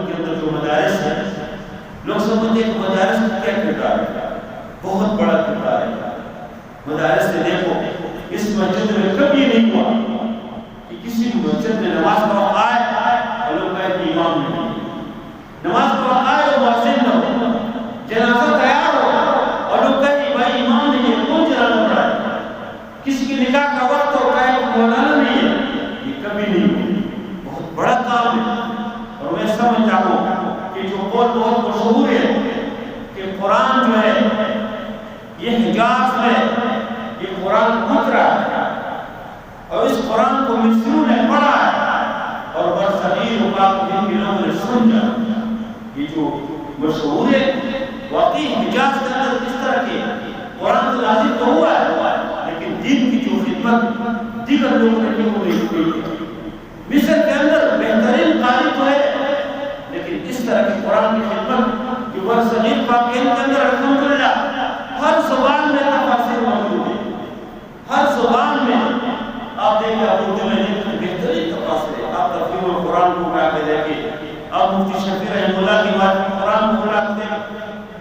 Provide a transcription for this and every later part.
ملک کے اندر جو مدارس ہیں، لوگ سمجھتے ہیں کہ مدارس کا کیا کردار ہے؟ بہت بڑا کردار ہے مدارس سے۔ دیکھو اس مسجد میں کبھی نہیں ہوا کہ کسی مسجد میں نماز کا وقت آئے اور لوگ کہے کہ امام نہیں، نماز کا وقت آئے اور مؤذن نہ ہو، جنازہ تیار ہو اور لوگ کہے کہ بھائی امام نہیں ہے، کون جنازہ پڑھائے؟ کسی کی نکاح کا وقت ہو کہے کہ مولانا نہیں ہے، یہ کبھی نہیں ہوا۔ بہت بڑا کام ہے۔ اور میں سمجھتا ہوں کہ جو قول بہت مشہور ہے کہ قرآن جو ہے یہ حجاز میں یہ قرآن اترا ہے اور اس قرآن کو مصریوں نے پڑھا ہے اور برصغیر و پاک دین کے لوگوں نے سمجھا۔ یہ جو مشہور ہے واقعی حجاز کے اندر اس طرح کے قرآن تو نازل تو ہوا ہے، لیکن دین کی جو خدمت دیگر لوگوں نے کیوں نہیں کی۔ مصر کے اندر بہترین قاری تو ہے، لیکن اس طرح کی قرآن کی خدمت جو برصغیر پاک دین کے اندر الحمدللہ ہر زبان میں تفاسیر موجود ہے، ہر زبان میں آپ دیکھیں، آپ اردو میں دیکھیں بہترین تفاسیر ہے، آپ تفسیر القرآن کو اٹھا کے دیکھیں، آپ مفتی شفیع رحمہ اللہ کی بات قرآن کو اٹھا کے دیکھیں،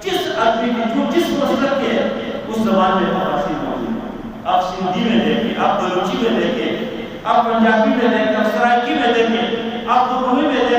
جس آدمی کی جو جس مسلک کے ہے اس زبان میں تفاسیر موجود ہے۔ آپ سندھی میں دیکھیں، آپ بلوچی میں دیکھیں، آپ پنجابی میں دیکھیں، آپ سرائکی میں دیکھیں، آپ بروہی میں دیکھیں،